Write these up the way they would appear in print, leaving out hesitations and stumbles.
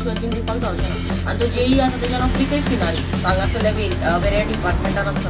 रिश्वत बीन दिवपाक जावचें ना आनी तो जेई आसा तेजें नांव प्रितेश सिनारी हांगासरल्या वेऱ्या डिपार्टमेंटान आसता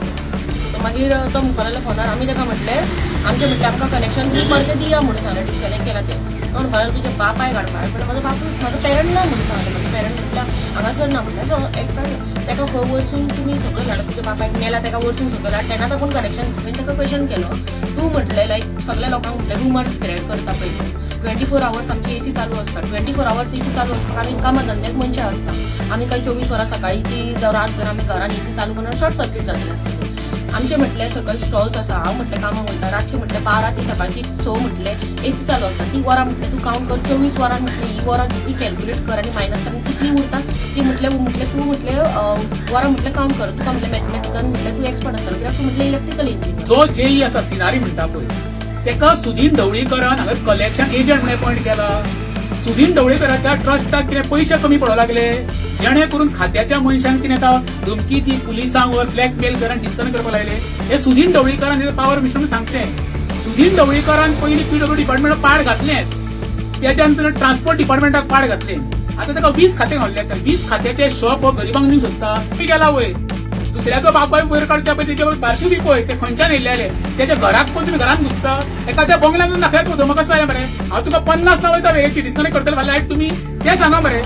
तो मागीर तो म्हणपाक लागलो फोनार आमी ताका म्हटलें आमचें म्हटलें आमकां कनेक्शन तुमी परतें दिया म्हणून सांगलें डिस्कनेक्ट केला तें तो म्हणपाक लागलो तुजे बापाय काडपा म्हटलें म्हजो बापूय म्हाजो पेरंट ना म्हणून सांगलें म्हजो पेरंट म्हटल्यार हांगासर ना म्हटल्यार तो एक्सपायर ताका खंय वरसून तुमी सकयल हाडा तुज्या बापायक मेला ताका वरसून सकयल हाड तेन्ना ताका कनेक्शन हांवें ताका क्वेश्चन केलो तूं म्हटलें लायक सगळ्या लोकांक म्हटलें रुमर स्प्रेड करता पळय 24 hours आमची एसी चालू असता 24 hours एसी चालू असता आमी कामा धंद्याक मनशां आसता आमी काय 24 वरां सकाळची जावं रात जर आमी घरान एसी चालू करना शॉर्ट सर्कीट जातलें आसता आमचे म्हटलें सकयल स्टॉल्स आसा हांव म्हटलें कामाक वयता रातचे म्हटलें 12 ती सकाळची 6 म्हटलें एसी चालू असता ती वरां म्हटलें तूं काउंट कर 24 वरां म्हटलें ही वरां कितली कॅल्क्युलेट कर आनी मायनस करून कितली उरता ती म्हटलें तूं म्हटलें वरां म्हटलें काउंट कर तुका म्हटलें मॅथमॅटिकान म्हटलें तूं एक्सपर्ट आसतलो कित्याक तूं म्हटलें इलेक्ट्रिकल इंजिनियर जो जेई आसा सिनारी म्हणटा पळय तेका सुदीन ढवळीकरान हांगा कलेक्शन एजंट म्हणून अपॉइंट केला सुदीन ढवळीकराच्या ट्रस्टाक कितें पयशे कमी पडूंक लागले जेणे करून खात्याच्या मनशांक कितें धमकी दी पुलिसांक वर ब्लॅकमेल करून डिस्कनेक्ट करपाक लागले हे सुदीन ढवळीकरान पावर मिनिस्टर सांगचें सुदीन ढवळीकरान पयलीं पीडब्ल्यू डिपार्टमेंटाक पाड घातलें त्याच्या नंतर ट्रान्सपोर्ट डिपार्टमेंटाक पाड घातलें आतां ताका 20 खाते घाल्ले 20 खात्याचे शॉप हो गरिबांक दिवंक सोदता गेला वयर दुसऱ्याचो बापाय वयर काडच्या पळय तेजे बारशी बी पळय ते खंयच्यान येयलेले त्याच्या घराक पण तुम्ही घरान घुसता एखाद्या बंगल्यान दाखयत वचो म्हाका जालें मरे हांव तुका 50 ना वयता वेळेची डिस्कनेक्ट करतले फाल्यां तुमी ते सांगा मरे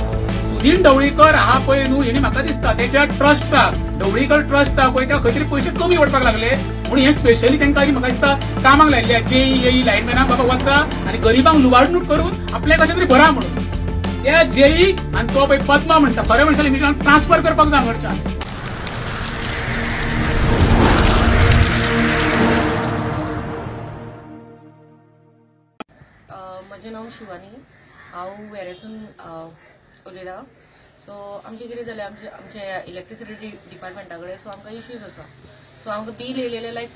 सुदीन ढवळीकर आहा पळय न्हू हेणी म्हाका दिसता तेच्या ट्रस्टाक ढवळीकर ट्रस्टाक पळय त्या खंय तरी पयशे कमी पडपाक लागले म्हणून हे स्पेशली तांकां म्हाका दिसता कामाक लायिल्ले जेई येई लायनमॅनाक बाबा वचा आनी गरिबांक लुबाडणूक करून आपल्याक कशें तरी भरा म्हणून त्या जेई आनी तो पळय पद्मा म्हणटा खरें म्हणसले मिशनाक ट्रान्सफर करपाक जाय हांगच्यान म्हजें नांव शिवानी हांव वेरेसून उलयतां सो आमचें कितें जालें आमचे इलेक्ट्रिसिटी डिपार्टमेंटा कडेन सो आमकां इश्यूज आसा सो आमकां बील येयलेलें लायक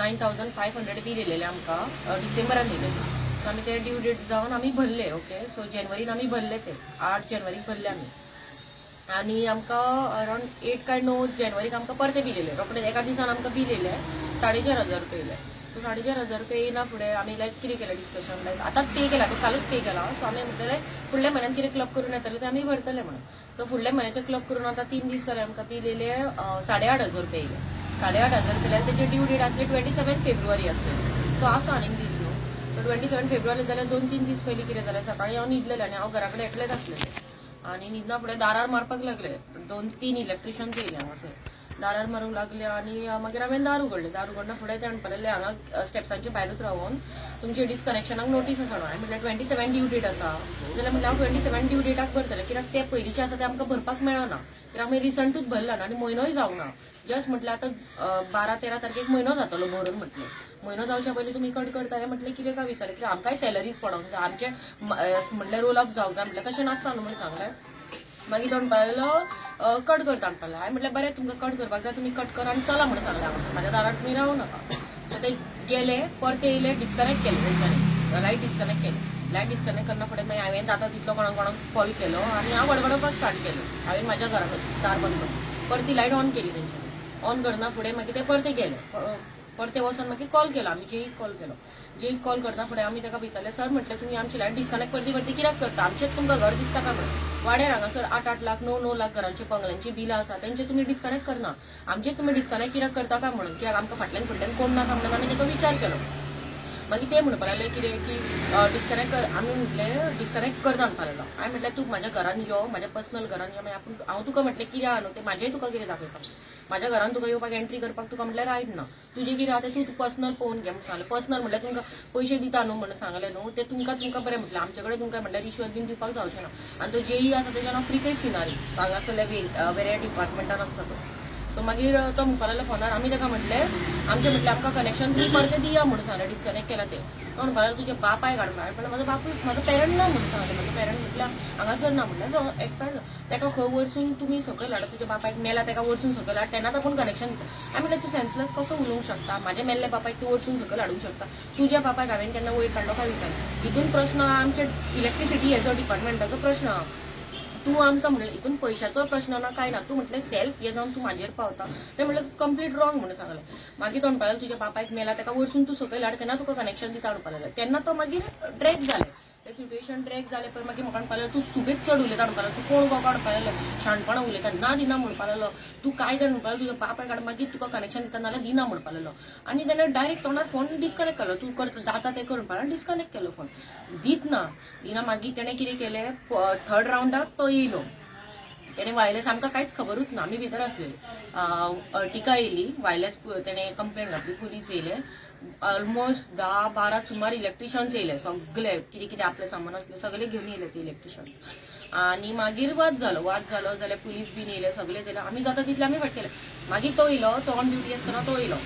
9,500 बील येयलेलें आमकां डिसेंबरान येयलेलें सो आमी ते ड्यू डेट जावन आमी भरले ओके सो जानेवारीन आमी भरले ते 8 जानेवारीक भरले आमी आनी आमकां अरावंड 8 काय 9 जानेवारीक आमकां परते बील येयलें रोखडेंच एका दिसान आमकां बील येयलें 4,500 रुपया येयलें सो 4,500 रुपया येना फुडें आमी लायक कितें केलें डिस्कशन लायक आतांच पे केला कालूच पे केला सो आमी म्हणटले फुडल्या म्हयन्यान कितें क्लब करून येतले ते आमी भरतले म्हणून सो फुडल्या म्हयन्याचे क्लब करून आतां 3 दीस जाले आमकां बील येयलें 8,500 रुपया येयलें 8,500 रुपया तेजे ड्यू डेट आसली 27 फेब्रुवारी आसली सो आसा आनीक दीस न्हू सो 27 फेब्रुवारी जाल्यार 2-3 दीस पयलीं कितें जालें सकाळीं हांव न्हिदलेलें आनी हांव घरा कडेन एकलेंच आसलेलें आनी न्हिदना फुडें दारार मारपाक लागले 2-3 इलेक्ट्रिशियन्स येयले हांगासर दारार मारूंक लागले आनी मागीर हांवें दार उगडना फुडें ते म्हणपाक लागले हांगा स्टेप्सांचे भायरूच रावून तुमचे डिस्कनेक्शनाक नोटीस आसा हांवें म्हटल्यार 27 ड्यू डेट आसा जाल्यार म्हटल्यार हांव 27 ड्यू डेटाक भरतलें कित्याक ते पयलींचे आसा ते आमकां भरपाक मेळना कित्याक आमी रिसंटूच भरला आनी म्हयनोय जावंक ना जस्ट म्हटल्यार आतां 12-13 तारखेक म्हयनो जातलो भरून म्हटलें म्हयनो जावच्या पयलीं तुमी कट करता हें म्हटलें कितें काय विचारलें कित्याक आमकांय सॅलरीज पडोंक जाय आमचे म्हटल्यार रोल अप जावंक जाय म्हटल्यार तशें नासता न्हू म्हणून सांगलें मागीर तो म्हणपाक कट करता म्हणपाक हांवें म्हटल्यार बरें तुमकां कट करपाक जाय तुमी कट करा आनी चला म्हणून सांगलें हांव म्हाज्या दारार तुमी रावूं नाका सो ते गेले परते येयले डिस्कनेक्ट केले तेंच्यांनी लायट डिस्कनेक्ट केली लायट डिस्कनेक्ट करना फुडें मागीर हांवें जाता तितलो कोणाक कॉल केलो आनी हांव बडबडपाक स्टार्ट केलें हांवें म्हाज्या घरान दार बंद करून परती लायट ऑन केली तेंच्यांनी ऑन करना फुडें मागीर ते परते गेले परते वचून मागीर कॉल केलो आमी जेईक कॉल केलो जेईक कॉल करता फुडें आमी ताका विचारलें सर म्हटलें तुमी आमची लायट डिस्कनेक्ट करती कित्याक करता आमचेच तुमकां घर दिसता काय म्हणून वाड्यार हांगासर 8-8 लाख 9-9 लाख घरांची बंगल्यांची बिलां आसा तेंचे तुमी डिस्कनेक्ट करना आमचे तुमी डिस्कनेक्ट कित्याक करता काय म्हणून कित्याक आमकां फाटल्यान फुडल्यान कोण ना म्हणून आमी ताका विचार केलो मागीर ते म्हणपाक लागले कितें की डिस्कनेक्ट कर आमी म्हटलें डिस्कनेक्ट करता म्हणपाक लागलो हांवें म्हटलें तूं म्हाज्या घरान यो म्हाज्या पर्सनल घरान यो मागीर हांव तुका म्हटलें कित्याक न्हू तें म्हाजेंय तुका कितें दाखयता म्हाज्या घरान तुका येवपाक एंट्री करपाक तुका म्हटल्यार रायट ना तुजें कितें आहा तें तूं पर्सनल पळोवन घे म्हणून सांगलें पर्सनल म्हटल्यार तुमकां पयशे दिता न्हू म्हणून सांगलें न्हू ते तुमकां बरें म्हटलें आमचे कडेन तुमकां म्हटल्यार रिश्वत बीन दिवपाक जावचें ना आनी तो जेई आसा तेजें नांव प्रितेश सिनारी हांगासरल्या वेऱ्या डिपार्टमेंटान आसता तो सो मागीर तो म्हणपाक लागलो फोनार आमी ताका म्हटलें म्हटलें आमकां कनेक्शन तुमी परतें दिया म्हणून सांगलें डिस्कनेक्ट केला तें तो म्हणपाक लागलो तुजे बापाय काडपा म्हटल्यार म्हजो बापूय म्हाजो पेरंट ना म्हणून सांगलें म्हजो पेरंट म्हटल्यार हांगासर ना म्हटल्यार तो एक्सपायर ताका खंय वरसून तुमी सकयल हाडा तुज्या बापायक मेला ताका वरसून सकयल हाड तेन्ना ताका कनेक्शन दिता हांवें म्हटलें तूं सेन्सलेस कसो उलोवंक शकता म्हाज्या मेल्ल्या बापायक तूं वरसून सकयल हाडूंक शकता तुज्या बापायक हांवें केन्ना वयर काडलो काय विचार हितून प्रश्न आमचे इलेक्ट्रिसिटी हेजो डिपार्टमेंटाचो प्रश्न तूं आमकां म्हणलें हितून पयशाचो प्रश्न ना काय ना तूं म्हटलें सेल्फ हे जावन तूं म्हाजेर पावता तें म्हटलें कंप्लीट रॉंग म्हणून सांगलें मागीर तो म्हणपाक लागलो तुज्या बापायक मेला ताका वरसून तूं सकयल हाड तेन्ना तुका कनेक्शन दिता म्हणपाक लागलें तेन्ना तो मागीर ड्रॅग जालें ते सिच्युएशन ट्रॅक जाले पळय मागीर म्हाका म्हणपाक लागलो तूं सुबेज चड उलयता म्हणपाक लागलो, तूं कोण गो म्हणपाक लागलो, शाणपणां उलयता ना दिना म्हणपाक लागलो, तूं काय कर म्हणपाक लागलो, तुज्या बापाय काड मागीर तुका कनेक्शन दिता नाल्यार दिना म्हणपाक लागलो. आनी तेणें डायरेक्ट तोंडार फोन डिस्कनेक्ट केलो, तूं कर जाता तें कर म्हणपाक लागलो, डिस्कनेक्ट केलो फोन. दिना मागीर तेणें कितें केलें, 3rd राउंडाक तो येयलो. तेणें वायरलेस आमकां कांयच खबरूच ना, आमी भितर आसलेली. अर्टिका येयली, वायरलेस तेणें कंप्लेंट घातली, पुलीस येयले. ऑलमोस्ट 10-12 सुमार इलेक्ट्रिशियन्स येयले, सगळे कितें कितें आपलें सामान आसलें सगळे घेवन येयले ते इलेक्ट्रिशियन्स. आनी मागीर वाद जालो जाल्यार पुलीस बीन येयले, सगळे जाल्यार आमी जाता तितले आमी फाट केले. मागीर तो येयलो, तो ऑन ड्युटी आसतना तो येयलो.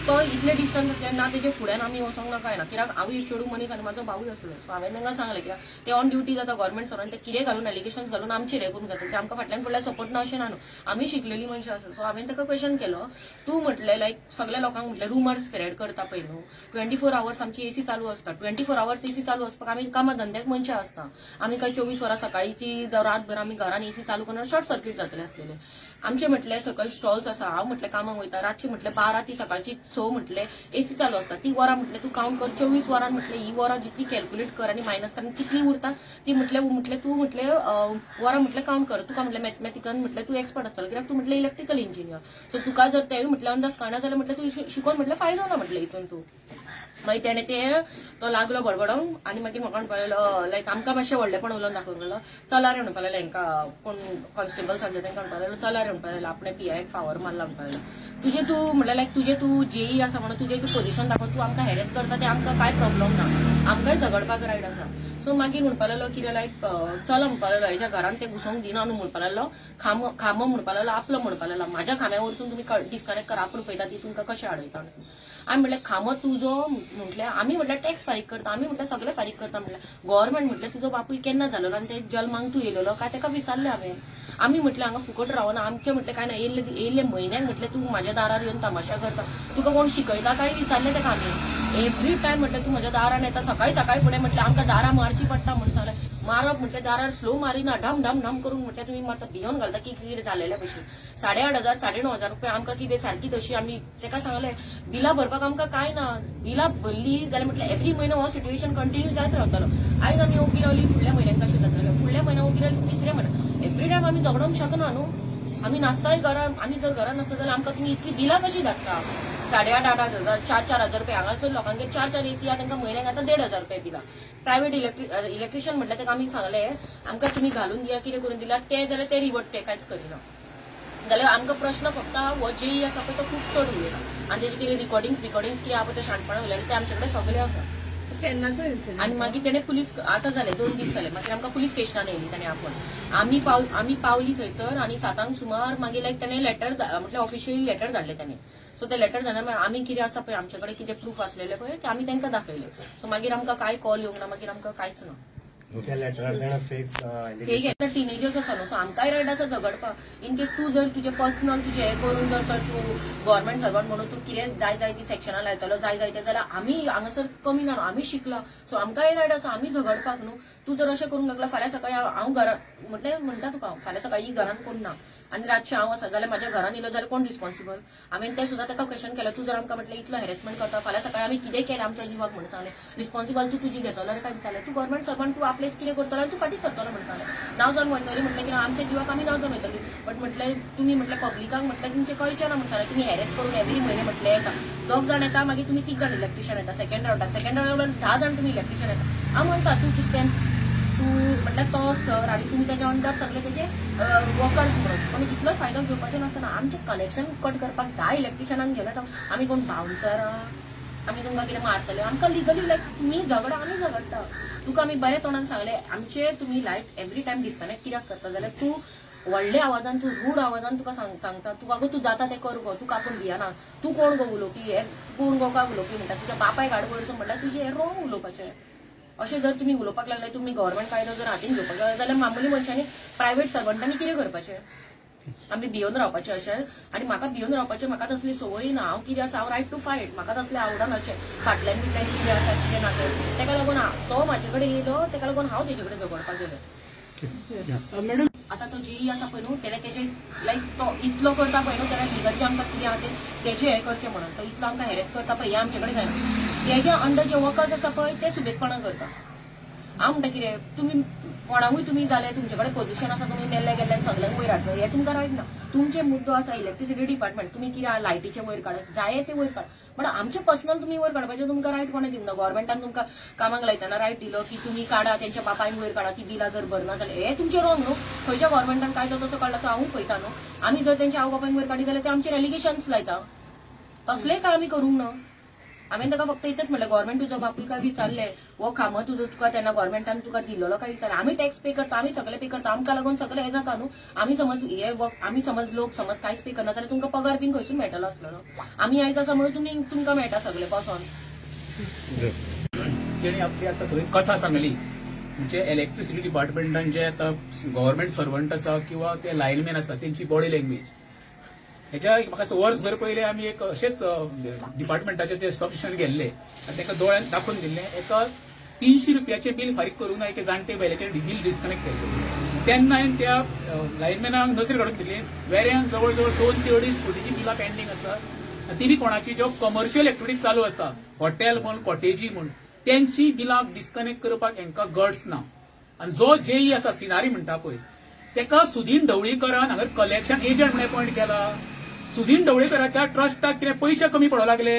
तो इतले डिस्टन्स आसले ना तेजे फुड्यान आमी वचोंक ना काय ना, कित्याक हांव एक चेडूं मनीस आनी म्हाजो भावूय आसलो. सो हांवें तांकां सांगलें कित्याक ते ऑन ड्युटी जाता गव्हर्मेंट सर्वंट, ते कितें घालून एलिगेशन्स घालून आमचेर हें करून जाता, ते आमकां फाटल्यान फुडल्यान सपोर्ट ना अशें ना न्हू, आमी शिकलेली मनशां आसा. सो हांवें ताका क्वेश्चन केलो, तूं म्हटलें लायक सगळ्या लोकांक म्हटलें रुमर्स स्प्रेड करता पळय न्हू, 24 आवर्स आमची एसी चालू आसता. 24 आवर्स एसी चालू आसपाक आमी कामां धंद्याक मनशां आसता. आमी काय 24 वरां सकाळीची रातभर आमी घरान एसी चालू करणार शॉर्ट सर्किट जातले आसलेले. आमचे म्हटलें सकयल स्टॉल्स आसा, हांव म्हटलें कामाक वयता, रातची म्हटलें 12 ती सकाळची 6 म्हटलें एसी चालू आसता. ती वरां म्हटलें तूं काउंट कर, 24 वरान म्हटलें ही वरां जितली कॅल्क्युलेट कर आनी मायनस कर कितली उरता ती म्हटलें तूं म्हटलें वरां म्हटलें काउंट कर. तुका म्हटलें मॅथमॅटिकान म्हटलें तूं एक्सपर्ट आसतलो, कित्याक तूं म्हटलें इलेक्ट्रिकल इंजिनियर. सो तुका जर तें म्हटलें अंदाज कळना जाल्यार म्हटलें तूं शिकोवन म्हटलें फायदो ना म्हटलें हितून तूं. मागीर तेणें तो लागलो बडबडोंक आनी मागीर म्हाका म्हणपाक लागलो लायक आमकां मातशें व्हडलेपण उलोवन दाखोवंक लागलो, चला रे म्हणपाक लागलो, हांकां कोण कॉन्स्टेबल्स आसले तांकां म्हणपाक लागलो चला रे म्हणपाक लागलो, आपणे PIक फावर मारला म्हणपाक लागलो. तूं म्हणलें लायक तूं JE आसा म्हणून तुजें तूं पोजिशन दाखोवन तूं आमकां हॅरेस करता तें आमकां कांय प्रॉब्लम ना, आमकांय झगडपाक रायट आसा. सो मागीर म्हणपाक लागलो कितें लायक चला म्हणपाक लागलो, हेज्या घरान ते घुसोवंक दिना न्हू म्हणपाक लागलो, खांबो म्हणपाक लागलो आपलो म्हणपाक लागलो, म्हाज्या खांब्या वरसून तुमी डिस्कनेक्ट करा, आपूण पळयता ती तुमकां कशें आडयता. आमी म्हटलें खांबो तुजो म्हटलें, आमी म्हटल्यार टॅक्स फारीक करता, आमी म्हटल्यार सगळे फारीक करता म्हटल्यार. गव्हर्मेंट म्हटलें तुजो बापूय केन्ना जालेलो आनी ते जल्मांक तूं येयलेलो काय ताका विचारलें हांवें. आमी म्हटलें हांगा फुकट रावना, आमचें म्हटलें काय ना, येयल्ले म्हयन्याक म्हटलें तूं म्हाज्या दारार येवन तमाशा करता, तुका कोण शिकयता काय विचारलें ताका आमी. एवरी टायम म्हटलें तूं म्हज्या दारान येता, सकाळी फुडें म्हटलें आमकां दारां मारची पडटा म्हणून सांगलें. मारप म्हटलें दारार स्लो मारिना, ढम ढम ढम करून म्हटलें तुमी मात भियोन घालता की कितें जालेल्या भशेन. 8,500 9,500 रुपया आमकां कितें सारकी तशी आमी ताका सांगलें बिलां भरपाक आमकां काय ना, बिलां भरली जाल्यार म्हटलें एवरी म्हयनो हो सिच्युएशन कंटिन्यू जायत रावतलो. आयज आमी ओगी रावली, फुडल्या म्हयन्याक कशें जातलें, फुडल्या म्हयन्याक ओगी रावली, तिसऱ्या म्हयन्याक एवरी टायम आमी झगडोंक शकना न्हू. आमी नासताय घरान, आमी जर घरान नासता जाल्यार आमकां तुमी इतली बिलां कशी धाडटा. 8,500 4,000 रुपया, हांगासर लोकांगे 4 एसी आहा तांकां म्हयन्याक आतां 1,500 रुपया बिलां. प्रायवेट इलेक्ट्रिशियन म्हटल्यार ताका आमी सांगलें आमकां तुमी घालून दिया, कितें करून दिल्यार ते जाल्यार ते रिवर्ट ते कांयच करिना. जाल्यार आमकां प्रश्न फक्त हो JE आसा पळय तो खूब चड उलयता आनी तेजे कितें रिकॉर्डिंग्स कितें आहा पळय ते शाणपणां उलयले ते आमचे कडेन सगळे आसा. आनी मागीर तेणें पुलीस आतां जालें 2 दीस जाले, मागीर आमकां पुलीस स्टेशनान येयली ताणें आपूण. आमी पावली थंयसर आनी 7 सुमार मागीर लायक ताणें लेटर म्हटल्यार ऑफिशियली लेटर धाडलें ताणें. सो ते लेटर धाडना आमी कितें आसा पळय आमचे कडेन कितें प्रूफ आसलेले पळय ते आमी तांकां दाखयले. सो मागीर आमकां कांय कॉल येवंक ना, मागीर आमकां कांयच ना. फेक टिनेजर्स आसा न्हू, सो आमकांय रायट आसा झगडपाक. इन केस तूं जर तुजें पर्सनल तुजें हें करून जर तर तूं गव्हर्मेंट सर्वंट म्हणून तूं कितें जाय ती सेक्शनां लायतलो जाय ते जाल्यार आमी हांगासर कमी ना, आमी शिकला. सो आमकांय रायट आसा आमी झगडपाक न्हू. तूं जर अशें करूंक लागला फाल्यां सकाळी हांव घरान म्हणटा तुका फाल्यां सकाळी घरान कोण ना आनी रातचें हांव आसा जाल्यार म्हाज्या घरान येयलो जाल्यार कोण रिस्पॉन्सिबल. हांवें तें सुद्दां ताका क्वेश्चन केलो, तूं जर आमकां म्हटलें इतलो हॅरेसमेंट करता फाल्यां सकाळी आमी कितें केलें आमच्या जिवाक म्हणून सांगलें, रिस्पॉन्सिबल तूं तुजी घेतलो रे काय विचारलें. तूं गव्हर्मेंट सर्वंट तूं आपलेच कितें करतलो तूं फाटीं सरतलो म्हणून सांगलें. नांव जावन वयतली म्हटलें की आमच्या जिवाक आमी नांव जावन वयतली, बट म्हटलें तुमी म्हटलें पब्लिकाक म्हटलें तुमचें कळचें ना म्हणून सांगलें. तुमी हॅरेस करून एवरी म्हयने म्हटलें येता 2 जाण येता मागीर तुमी 3 जाण इलेक्ट्रिशियन येता, सेकंड राउंडाक 10 जाण तुमी इलेक्ट्रिशियन येता. हांव म्हणटा तूं कितें तूं म्हटल्यार तो सर आनी तुमी तेजे अंडर सगळे तेजे वर्कर्स म्हणून पण इतलो फायदो घेवपाचो नासतना आमचें कनेक्शन कट करपाक 10 इलेक्ट्रिशियनांक घेवन येता. आमी कोण बाउन्सर आमी तुमकां कितें मारतले, आमकां लिगली लायक तुमी झगडा आमी झगडटा. तुका आमी बरे तोंडान सांगलें आमचे तुमी लायट एवरी टायम डिस्कनेक्ट कित्याक करता जाल्यार तूं व्हडल्या आवाजान तूं रूड आवाजान तुका सांगता तुका गो तूं जाता तें कर गो, तुका आपूण भियाना, तूं कोण गो उलोवपी, हे कोण गो काय उलोवपी म्हणटा, तुज्या बापाय गाड वयरसून म्हटल्यार तुजें हें रॉंग उलोवपाचें. अशें जर तुमी उलोवपाक लागले तुमी गव्हर्मेंट कायदो जर हातीन घेवपाक लागले जाल्यार मामुली मनशांनी प्रायवेट सर्वंटांनी कितें करपाचें. आमी भियोन रावपाचें अशें. आनी म्हाका भियोन रावपाचें म्हाका तसली संवय ना. हांव कितें आसा हांव रायट टू फायट, म्हाका तसलें आवडना अशें फाटल्यान बिटल्यान कितें आसा कितें ना तें. ताका लागून तो म्हाजे कडेन येयलो ताका लागून हांव तेजे कडेन झगडपाक गेलें. आतां तो JE आसा पळय न्हू तेणें तेजे लायक तो इतलो करता पळय न्हू तेणें लिगली आमकां कितें आहा तेजें हें करचें म्हणून तो इतलो आमकां हॅरेस करता पळय हें आमचे कडेन जायना. तेजे अंडर जे वर्कर्स आसा पळय ते सुबेजपणां करता. हांव म्हणटा कितें तुमी कोणाकूय तुमी जाले तुमचे कडेन पोझिशन आसा तुमी मेल्ले गेल्ले आनी सगल्यांक वयर हाडटलो हे तुमकां रायट ना. तुमचे मुद्दो आसा इलेक्ट्रिसिटी डिपार्टमेंट तुमी कितें लायटीचे वयर काडत जाय ते वयर काड पण आमचे पर्सनल तुमी वयर काडपाचे तुमकां रायट कोणें दिवना. गव्हर्मेंटान तुमकां कामाक लायतना रायट दिलो की तुमी काडा तेंच्या बापायक वयर काडा ती बिलां जर भरना जाल्यार हे तुमचे रॉंग न्हू. खंयच्या गव्हर्मेंटान कायदो तसो काडला तो हांवूय पळयता न्हू. आमी जर तेंच्या आवय बापायक वयर काडी जाल्यार ते आमचेर एलिगेशन्स लायता. तसलें काय आमी करूंक ना. हांवें ताका फक्त इतलेंच म्हणलें गव्हर्मेंट तुजो बापूय काय विचारले वो खामो तुजो तुका तेन्ना गव्हर्मेंटान तुका दिल्लो काय विचारलें. आमी टॅक्स पे करता आमी सगळे पे करता आमकां लागून सगळें हें जाता न्हू. आमी समज हे आमी समज लोक समज कांयच पे करना जाल्यार तुमकां पगार बीन खंयसून मेळटलो आसलो न्हू. आमी आयज आसा म्हणून तुमकां मेळटा सगळें बसोन. तेणी आपली आतां सगळी कथा सांगली म्हणजे इलेक्ट्रिसिटी डिपार्टमेंटान जे आतां गव्हर्मेंट सर्वंट आसा किंवा ते लायनमॅन आसा तेंची बॉडी लँग्वेज ह्याच्या म्हाका वर्सभर पयलीं आमी एक अशेंच डिपार्टमेंटाचे ते सबस्टेशन गेल्ले आनी ताका दोळ्यान दाखोवन दिल्लें एका 300 रुपयाचें बील फारीक करून एका जाणटे बायलेचें बील डिस्कनेक्ट केलें. तेन्ना हांवें त्या लायनमॅनाक नजर काडून दिली वेऱ्यान जवळ जवळ 2 ते 2.5 कोटीची बिलां पेंडींग आसा. ती बी कोणाची ज्यो कमर्शियल एक्टिविटीज चालू आसा हॉटेल म्हण कॉटेजी म्हण त्यांची बिलां डिस्कनेक्ट करपाक हांकां गट्स ना. आनी जो जेई आसा सिनारी म्हणटा पळय तेका सुदीन ढवळीकरान हांगा कलेक्शन एजंट म्हणून अपॉइंट केला. सुदीन ढवळीकराच्या ट्रस्टाक कितें पयशे कमी पडो लागले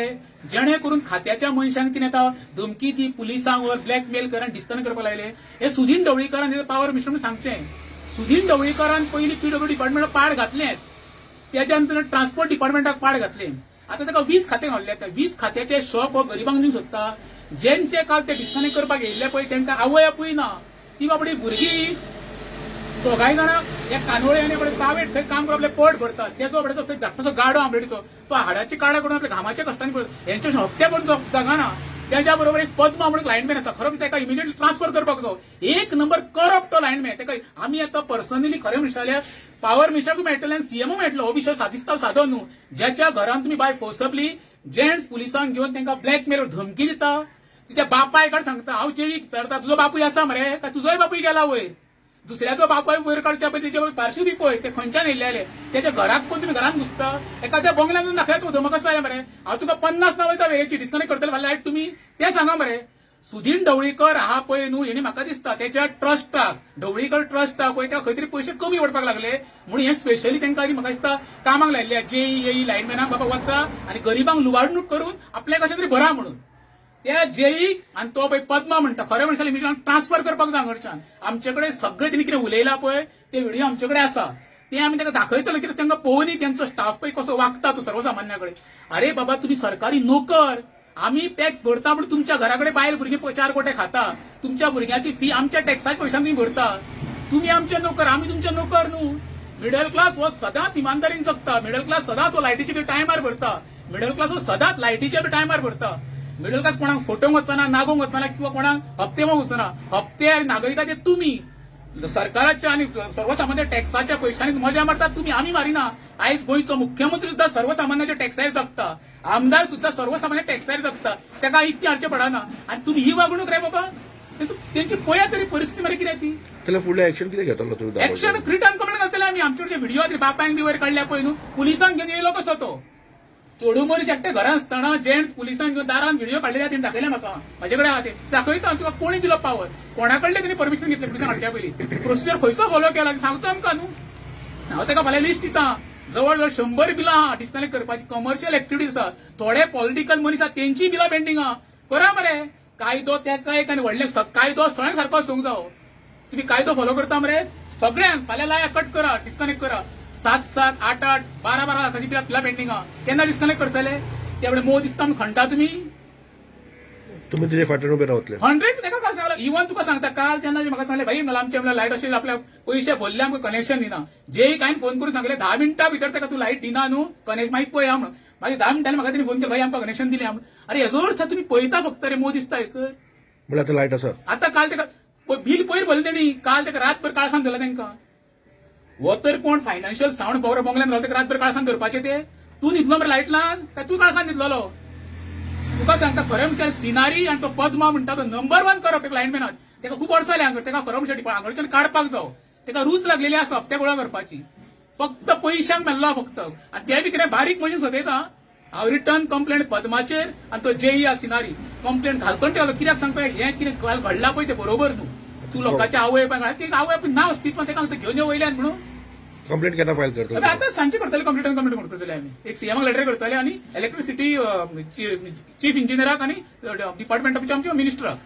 जेणे करून खात्याच्या मनशांक कितें आता धमकी दी पुलिसांक वर ब्लॅकमेल करून डिस्कनेक्ट करपाक लागले. हे सुदीन ढवळीकरान पावर मिनिस्टर म्हणून सांगचें. सुदीन ढवळीकरान पयलीं PWD डिपार्टमेंटाक पाड घातलें त्याच्या नंतर ट्रान्सपोर्ट डिपार्टमेंटाक पाड घातलें. आता ताका 20 खाते घालले. 20 खात्याचे शॉप हो गरिबांक दिवंक सोदता. जेंचे काल ते डिस्कनेक्ट करपाक येयल्ले पळय तांकां आवय आपूय ना. ती बाबडी भुरगीं दोगांय जाणां एक कानोळे आनी प्रायवेट थंय काम करप पोट भरतात तेजो बाबड्याचो धाकटोसो गाडो आंबेडीचो तो हाडाची काडा करून आपल्या घामाच्या कश्टांनी करता. हेंचे हप्ते पण जगाना. त्याच्या बरोबर एक पद्मा म्हणून लायनमॅन आसा खरो ताका इमिजिएटली ट्रान्सफर करपाक जाय. 1 नंबर करप्ट तो लायनमॅन. ताका आमी आतां पर्सनली खरें म्हणटाले पावर मिनिस्टरकूय मेळटले आनी सीएमओ मेळटलो हो विशय सादिस्ताव सादो न्हू. ज्याच्या घरान तुमी बाय फोर्सबली जेंट्स पुलिसांक घेवन तांकां ब्लॅकमेल धमकी दिता तिच्या बापाय कडेन सांगता हांव जेवी विचारता तुजो बापूय आसा मरे काय तुजोय बापूय गेला वयर. दुसऱ्याचो बापाय वयर काडच्या पळय तेजे पार्श्वी बी पळय ते खंयच्यान येयल्ले तेच्या घराक कोण तुमी घरान घुसता एखाद्या बंगल्यान दाखयता तूं धमक आसा मरे हांव तुका 50 ना वयता वेळेची डिस्कनेक्ट करतले फाल्यां तुमी ते सांगा मरे. सुदीन ढवळीकर आहा पळय न्हू हेणी म्हाका दिसता तेच्या ट्रस्टाक ढवळीकर ट्रस्टाक पळय त्या खंय तरी पयशे कमी पडपाक लागले म्हणून हे स्पेशली तांकां म्हाका दिसता कामाक लायिल्ले जेई लायनमॅनाक बाबा वचा आनी गरिबांक लुबाडणूक करून आपल्याक कशें तरी भरा म्हणून. त्या जेई आनी तो पळय पद्मा म्हणटा खरें म्हणशाले मिशन ट्रान्सफर करपाक जाय हांगच्यान. आमचे कडेन सगळे तेणी कितें उलयला पळय ते व्हिडिओ आमचे कडेन आसा ते आमी ताका दाखयतलो कित्याक तांकां पळोवनी तेंचो स्टाफ पळय कसो वागता तो सर्वसामान्या कडेन. अरे बाबा तुमी सरकारी नोकर आमी टॅक्स भरता पूण तुमच्या घरा कडेन बायल भुरगीं 4 कोटे खाता. तुमच्या भुरग्याची फी आमच्या टॅक्साच्या पयशांक तुमी भरता. तुमी आमचे नोकर आमी तुमचे नोकर न्हू. मिडल क्लास हो सदांच इमानदारीन जगता. मिडल क्लास सदांच तो लायटीचे बी टायमार भरता. मिडल क्लास हो सदांच लायटीचे बी टायमार भरता. मिडल क्लास कोणाक फोटोंक वचना नागोंक वचना किंवा कोणाक हप्ते वचना. हप्ते आनी नागरिका ते तुमी सरकाराच्या आणि सर्वसामान्य टॅक्साच्या पयशांनी मजा मारतात तुम्ही आम्ही मारिना. आयज गोंयचो मुख्यमंत्री सुद्धा सर्वसामान्याच्या टॅक्सायर जगता. आमदार सुद्धा सर्वसामान्य टॅक्सायर जगता. ताका इतके हाडचे पडना आनी तुम्ही ही वागणूक रे बाबा त्यांची पळया तरी परिस्थिती मरे कितें ती. त्याला फुडलें एक्शन कितें घेतलो तूं? एक्शन रिटर्न कंप्लेंट घालतले आमी. आमचे कडचे व्हिडिओ बापायक बी वयर काडल्या पळय न्हू पुलिसांक घेवन येयलो कसो तो. चेडू मनीस एकटे घरान आसतना जेंट्स पुलिसांक घेवन दारान व्हिडिओ काडलेले तेणी दाखयले म्हाका. म्हाजे कडेन आहा ते दाखयता. तुका कोणी दिलो पावर कोणा कडले तेणी परमिशन घेतलें पुलिसांक हाडच्या पयलीं. प्रोसिजर खंयचो फॉलो केला सांगचो आमकां न्हू. हांव ताका फाल्यां लिस्ट दितां. जवळ जवळ 100 बिलां आहा डिस्कनेक्ट करपाची कमर्शियल एक्टिविटीज आसा. थोडे पॉलिटिकल मनीस आहा तेंची बिलां पेंडींग आहा. करा मरे कायदो तेका एक आनी व्हडले कायदो सगळ्यांक सारको सूंक जावो. तुम्ही कायदो फॉलो करता मरे सगळ्यांक फाल्यां लाया कट करा डिस्कनेक्ट करा. 7-7, 8-8, 12-12 लाखाची बिलां पेंडींग आहा. केन्ना डिस्कनेक्ट करतले त्यावेळी मोद दिसता खणटा तुम्ही तेजे फाटल्यान उबे रावतले 100 ताका काय सांगला. इवन तुका सांगता काल तेन्ना म्हाका सांगले भाई मला आमच्या लायट अशें आपल्या पयशे भरले आमकां कनेक्शन दिना. जे काय फोन करून सांगले 10 मिनटां भितर ताका तूं लायट दिना न्हू कनेक्शन मागीर पळया म्हणून. मागीर 10 मिनटांनी म्हाका तेणी फोन केलो भाई आमकां कनेक्शन दिलें. अरे हेजो अर्थ तुम्ही पळयता फक्त रे मोद दिसता हेचर. म्हणल्यार आतां लायट आसा. आतां काल ताका बिल पयर भरलें तेणी. काल ताका रातभर काळखान धरला तांकां. हो तर कोण फायनान्शियल सावंड पावर बंगल्यान रावता रातभर काळखान धरपाचे ते. तूं न्हिदलो मरे लायटलान काय तूं काळखान न्हिदलो. तुका सांगता खरें म्हणजे सिनारी आनी तो पद्मा म्हणटा तो नंबर 1 करप्ट लायनमॅनात. ताका खूब वर्सां जालीं हांगर. ताका खरें म्हणजे हांगरच्यान काडपाक जावो. ताका रूच लागलेली आसा हप्ते गोळा करपाची. फक्त पयशांक मेल्लो फक्त. आनी ते बी कितें बारीक मशीन सदयता. हांव रिटर्न कंप्लेंट पद्माचेर आनी तो जेई सिनारी कंप्लेंट घालतोच कित्याक सांगता हें कितें घडलां पळय तें बरोबर न्हू. तूं लोकांच्या आवय बापायक ती आवय ना अस्तित्वान तेका घेवन यो वयल्यान म्हणून कंप्लेंट केन्ना फायल करतले? आतां सांजचे करतले कंप्लेंट करतले आमी. एक सीएमाक लेटर करतले आनी इलेक्ट्रिसिटी चीफ इंजिनियराक आनी डिपार्टमेंट ऑफ आमच्या मिनिस्टराक